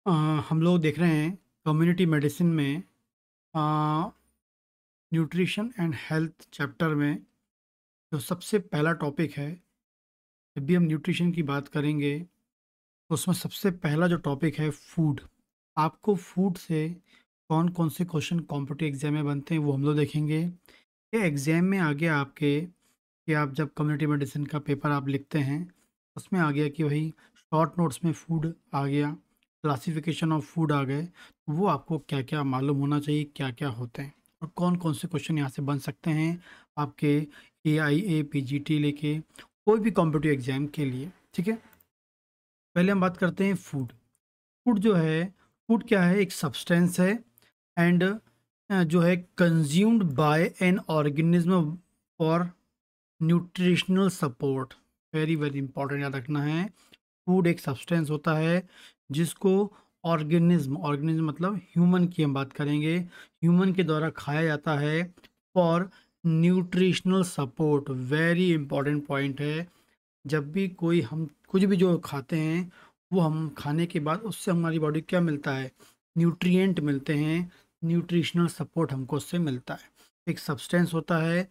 अ, हम लोग देख रहे हैं कम्युनिटी मेडिसिन में न्यूट्रिशन एंड हेल्थ चैप्टर में जो सबसे पहला टॉपिक है। जब भी हम न्यूट्रिशन की बात करेंगे तो उसमें सबसे पहला जो टॉपिक है फूड। आपको फूड से कौन कौन से क्वेश्चन कॉम्पिटिटिव एग्जाम में बनते हैं वो हम लोग देखेंगे। ये एग्जाम में आ गया आपके कि आप जब कम्युनिटी मेडिसिन का पेपर आप लिखते हैं उसमें आ गया कि भाई शॉर्ट नोट्स में फूड आ गया, क्लासिफिकेशन ऑफ फूड आ गए, तो वो आपको क्या क्या मालूम होना चाहिए, क्या क्या होते हैं और कौन कौन से क्वेश्चन यहाँ से बन सकते हैं आपके AIA PGT लेके कोई भी कॉम्पिटिटिव एग्जाम के लिए। ठीक है, पहले हम बात करते हैं फूड। फूड जो है, फूड क्या है, एक सब्सटेंस है एंड जो है consumed by an organism for nutritional support. Very very important याद रखना है। फूड एक सब्सटेंस होता है जिसको ऑर्गेनिज्म मतलब ह्यूमन की हम बात करेंगे, ह्यूमन के द्वारा खाया जाता है for nutritional support. Very important point है। जब भी कोई हम कुछ भी जो खाते हैं वो हम खाने के बाद उससे हमारी बॉडी क्या मिलता है, न्यूट्रिएंट मिलते हैं, न्यूट्रिशनल सपोर्ट हमको उससे मिलता है। एक सब्सटेंस होता है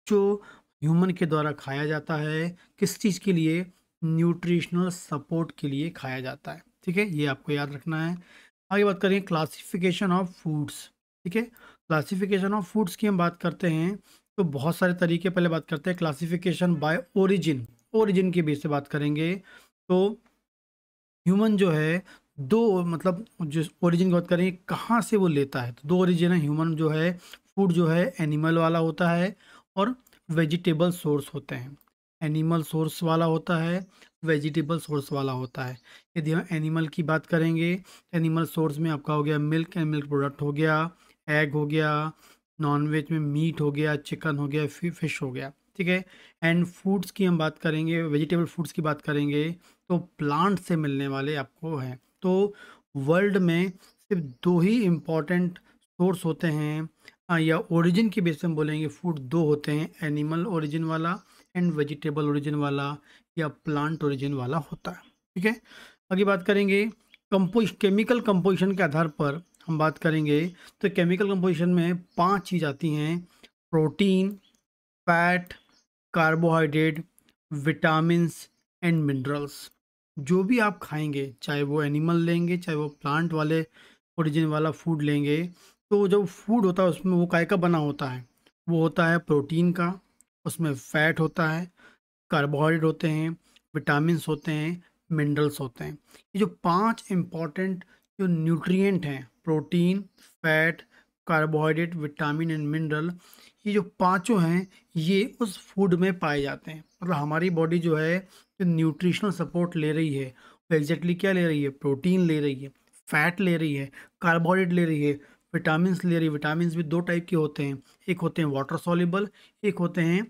जो ह्यूमन के द्वारा खाया जाता है, किस चीज़ के लिए, न्यूट्रिशनल सपोर्ट के लिए खाया जाता है। ठीक है, ये आपको याद रखना है। आगे बात करें क्लासिफिकेशन ऑफ फूड्स। ठीक है, क्लासिफिकेशन ऑफ फूड्स की हम बात करते हैं तो बहुत सारे तरीके, पहले बात करते हैं क्लासिफिकेशन बाय ओरिजिन। ओरिजिन के बेस से बात करेंगे तो ह्यूमन जो है दो, मतलब जो ओरिजिन की बात करें कहाँ से वो लेता है, तो दो ओरिजिन है ह्यूमन जो है। फूड जो है एनिमल वाला होता है और वेजिटेबल सोर्स होते हैं। एनिमल सोर्स वाला होता है, वेजिटेबल सोर्स वाला होता है। यदि हम एनिमल की बात करेंगे तो एनिमल सोर्स में आपका हो गया मिल्क एंड मिल्क प्रोडक्ट हो गया, एग हो गया, नॉन वेज में मीट हो गया, चिकन हो गया, फिश हो गया। ठीक है, एंड फूड्स की हम बात करेंगे, वेजिटेबल फूड्स की बात करेंगे तो प्लांट से मिलने वाले आपको हैं। तो वर्ल्ड में सिर्फ दो ही इम्पॉर्टेंट सोर्स होते हैं, या ओरिजिन के बेस पे हम बोलेंगे फूड दो होते हैं, एनिमल ओरिजिन वाला एंड वेजिटेबल ओरिजिन वाला या प्लांट ओरिजिन वाला होता है। ठीक है, आगे बात करेंगे केमिकल कंपोजिशन के आधार पर हम बात करेंगे तो केमिकल कंपोजिशन में 5 चीज़ आती हैं: protein, fat, carbohydrate, vitamins and minerals. जो भी आप खाएंगे, चाहे वो एनिमल लेंगे चाहे वो प्लांट वाले ओरिजिन वाला फूड लेंगे, तो जो फूड होता है उसमें वो काय का बना होता है, वो होता है प्रोटीन का, उसमें फैट होता है, कार्बोहाइड्रेट होते हैं, विटामिन्स होते हैं, मिनरल्स होते हैं। ये जो 5 इंपॉर्टेंट जो न्यूट्रिएंट हैं, protein, fat, carbohydrate, vitamin and mineral, ये जो पांचों हैं ये उस फूड में पाए जाते हैं। मतलब हमारी बॉडी जो है जो न्यूट्रिशनल सपोर्ट ले रही है वो एग्जैक्टली क्या ले रही है, प्रोटीन ले रही है, फैट ले रही है, कार्बोहाइड्रेट ले रही है, विटामिन्स ले रही है। विटामिन्स भी दो टाइप के होते हैं, एक होते हैं वाटर सॉल्युबल, एक होते हैं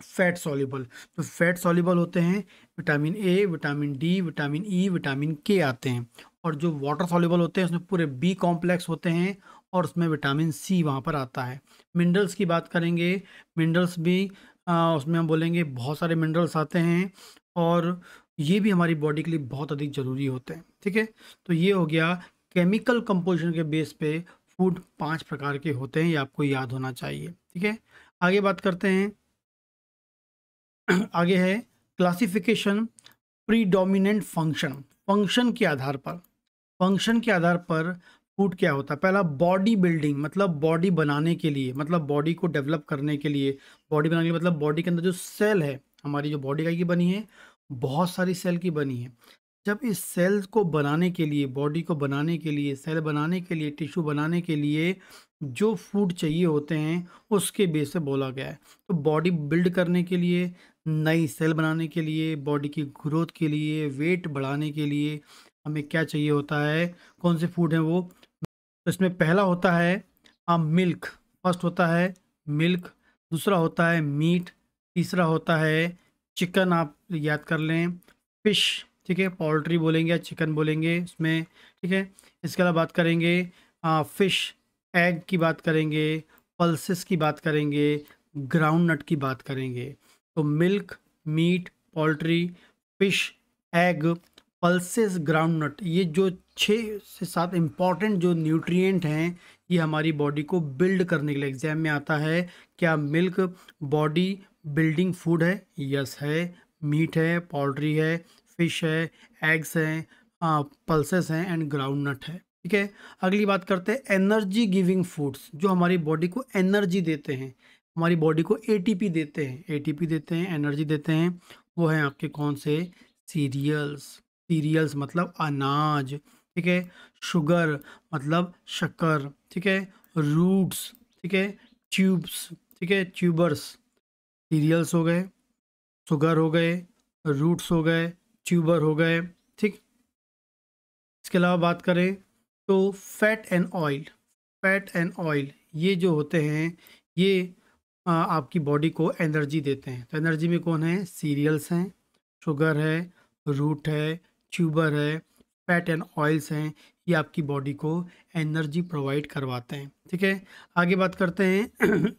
फैट सॉल्युबल। तो फैट सॉल्युबल होते हैं vitamin A, vitamin D, vitamin E, vitamin के आते हैं। और जो वाटर सॉल्युबल होते हैं उसमें पूरे बी कॉम्प्लेक्स होते हैं और उसमें विटामिन सी वहाँ पर आता है। मिनरल्स की बात करेंगे, मिनरल्स भी उसमें हम बोलेंगे बहुत सारे मिनरल्स आते हैं और ये भी हमारी बॉडी के लिए बहुत अधिक ज़रूरी होते हैं। ठीक है, तो ये हो गया केमिकल कंपोजिशन के बेस पे फूड 5 प्रकार के होते हैं, ये आपको याद होना चाहिए। ठीक है, आगे बात करते हैं। आगे है क्लासिफिकेशन प्रीडोमिनेंट फंक्शन। फंक्शन के आधार पर, फंक्शन के आधार पर फूड क्या होता है। पहला बॉडी बिल्डिंग, मतलब बॉडी बनाने के लिए, मतलब बॉडी को डेवलप करने के लिए। बॉडी बनाने के लिए मतलब बॉडी के अंदर जो सेल है, हमारी जो बॉडी का की बनी है बहुत सारी सेल की बनी है। जब इस सेल्स को बनाने के लिए, बॉडी को बनाने के लिए, सेल बनाने के लिए, टिश्यू बनाने के लिए जो फूड चाहिए होते हैं उसके बेस पे बोला गया है। तो बॉडी बिल्ड करने के लिए, नई सेल बनाने के लिए, बॉडी की ग्रोथ के लिए, वेट बढ़ाने के लिए हमें क्या चाहिए होता है, कौन से फूड हैं वो। तो इसमें पहला होता है मिल्क। फर्स्ट होता है मिल्क, दूसरा होता है मीट, तीसरा होता है चिकन, आप याद कर लें, फिश। ठीक है, पोल्ट्री बोलेंगे या चिकन बोलेंगे इसमें। ठीक है, इसके अलावा बात करेंगे फिश, एग की बात करेंगे, पल्सेस की बात करेंगे, ग्राउंड नट की बात करेंगे। तो milk, meat, poultry, fish, egg, pulses, groundnut, ये जो 6 से 7 इम्पॉर्टेंट जो न्यूट्रिएंट हैं, ये हमारी बॉडी को बिल्ड करने के लिए एग्जाम में आता है। क्या मिल्क बॉडी बिल्डिंग फूड है? यस है। मीट है, पोल्ट्री है, फिश है, एग्स हैं, पल्सेस हैं एंड ग्राउंडनट है। ठीक है, अगली बात करते हैं एनर्जी गिविंग फूड्स, जो हमारी बॉडी को एनर्जी देते हैं, हमारी बॉडी को एटीपी देते हैं, एटीपी देते हैं, एनर्जी देते हैं। वो हैं आपके कौन से? सीरियल्स। सीरियल्स मतलब अनाज। ठीक है, शुगर मतलब शक्कर। ठीक है, रूट्स। ठीक है, ट्यूब्स। ठीक है, ट्यूबर्स। सीरियल्स हो गए, शुगर हो गए, रूट्स हो गए, ट्यूबर हो गए। ठीक, इसके अलावा बात करें तो fat and oil. Fat and oil ये जो होते हैं, ये आपकी बॉडी को एनर्जी देते हैं। तो एनर्जी में कौन है? सीरियल्स हैं, शुगर है, रूट है, ट्यूबर है, फैट एंड ऑयल्स हैं। ये आपकी बॉडी को एनर्जी प्रोवाइड करवाते हैं। ठीक है, आगे बात करते हैं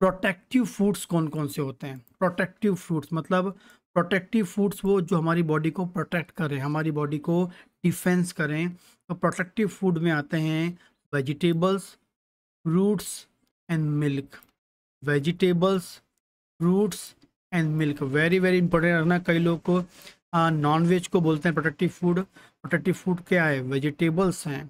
प्रोटेक्टिव फूड्स कौन कौन से होते हैं? प्रोटेक्टिव फूड्स मतलब प्रोटेक्टिव फूड्स वो जो हमारी बॉडी को प्रोटेक्ट करें, हमारी बॉडी को डिफेंस करें। तो प्रोटेक्टिव फूड में आते हैं vegetables, fruits and milk. Vegetables, fruits and milk, very very important रखना। कई लोग को नॉन वेज को बोलते हैं प्रोटेक्टिव फूड। प्रोटेक्टिव फूड क्या है? वेजिटेबल्स हैं,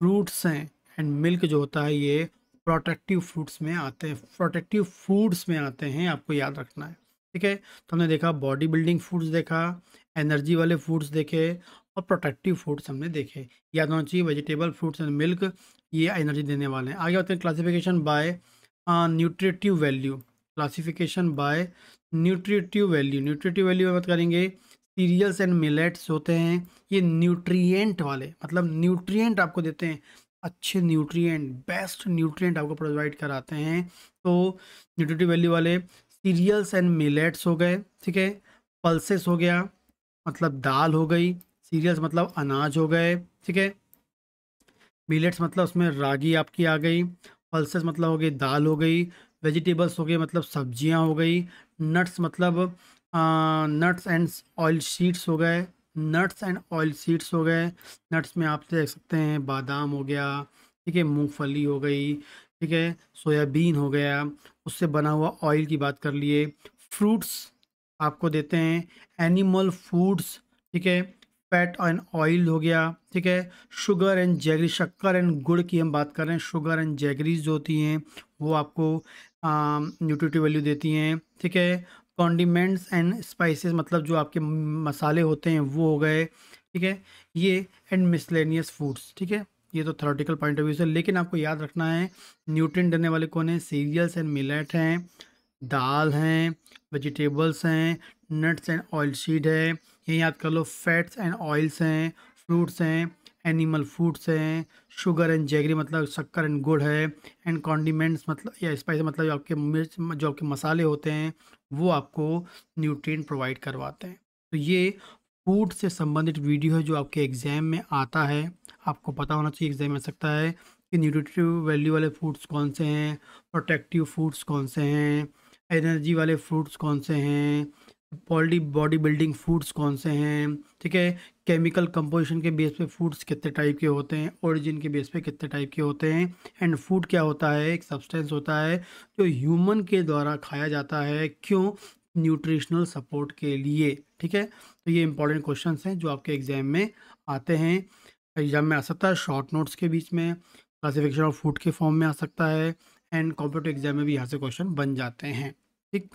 फ्रूट्स हैं एंड मिल्क जो होता है ये प्रोटेक्टिव फूड्स में आते हैं, प्रोटेक्टिव फूड्स में आते हैं, आपको याद रखना है। ठीक है, तो हमने देखा बॉडी बिल्डिंग फूड्स देखा, एनर्जी वाले फूड्स देखे और प्रोटेक्टिव फूड्स हमने देखे। याद होना चाहिए वेजिटेबल, फ्रूट्स एंड मिल्क ये एनर्जी देने वाले हैं। आगे आते हैं classification bye nutritive value. Classification bye nutritive value. Nutritive value में बात करेंगे सीरियल्स एंड मिलेट्स होते हैं, ये न्यूट्रिएंट वाले, मतलब न्यूट्रिएंट आपको देते हैं, अच्छे न्यूट्रिएंट, बेस्ट न्यूट्रिएंट आपको प्रोवाइड कराते हैं। तो न्यूट्रिटिव वैल्यू वाले सीरियल्स एंड मिलेट्स हो गए। ठीक है, पल्सेस हो गया मतलब दाल हो गई, सीरियल्स मतलब अनाज हो गए। ठीक है, मिलेट्स मतलब उसमें रागी आपकी आ गई, पल्सेस मतलब हो गई दाल हो गई, वेजिटेबल्स हो गए मतलब सब्जियां हो गई, नट्स मतलब नट्स एंड ऑयल सीड्स हो गए, नट्स एंड ऑयल सीड्स हो गए। नट्स में आप देख सकते हैं बादाम हो गया, ठीक है, मूंगफली हो गई, ठीक है, सोयाबीन हो गया, उससे बना हुआ ऑयल की बात कर लिए। फ्रूट्स आपको देते हैं एनिमल फूड्स, ठीक है, फैट एंड ऑयल हो गया। ठीक है, शुगर एंड जैगरी, शक्कर एंड गुड़ की हम बात कर रहे हैं, शुगर एंड जैगरीज जो होती हैं वो आपको न्यूट्रिटिव वैल्यू देती हैं। ठीक है, कॉन्डिमेंट्स एंड स्पाइसेस मतलब जो आपके मसाले होते हैं वो हो गए। ठीक है, ये एंड मिसलेनियस फूड्स। ठीक है, ये तो थ्योरेटिकल पॉइंट ऑफ व्यू से, लेकिन आपको याद रखना है न्यूट्रिएंट देने वाले कौन है? सीरियल्स एंड मिलेट हैं, दाल हैं, वेजिटेबल्स हैं, नट्स एंड ऑयल सीड है, ये याद कर लो, फैट्स एंड ऑयल्स हैं, फ्रूट्स हैं, एनिमल फूड्स हैं, शुगर एंड जैगरी मतलब शक्कर एंड गुड़ है, एंड कॉन्डिमेंट्स मतलब या स्पाइस मतलब जो आपके मिर्च, जो आपके मसाले होते हैं वो आपको न्यूट्रिएंट प्रोवाइड करवाते हैं। तो ये फूड से संबंधित वीडियो है जो आपके एग्जाम में आता है। आपको पता होना चाहिए एग्जाम में आ सकता है कि न्यूट्रिटिव वैल्यू वाले फूड्स कौन से हैं, प्रोटेक्टिव फूड्स कौन से हैं, एनर्जी वाले फूड्स कौन से हैं, बॉडी बिल्डिंग फूड्स कौन से हैं। ठीक है, केमिकल कंपोजिशन के बेस पे फूड्स कितने टाइप के होते हैं, ओरिजिन के बेस पे कितने टाइप के होते हैं, एंड फूड क्या होता है? एक सब्सटेंस होता है जो ह्यूमन के द्वारा खाया जाता है, क्यों? न्यूट्रिशनल सपोर्ट के लिए। ठीक है, तो ये इंपॉर्टेंट क्वेश्चंस हैं जो आपके एग्जाम में आते हैं। एग्जाम में आ सकता है शॉर्ट नोट्स के बीच में, क्लासिफिकेशन ऑफ फूड के फॉर्म में आ सकता है, एंड कॉम्पिटिटिव एग्जाम में भी यहाँ से क्वेश्चन बन जाते हैं। ठीक।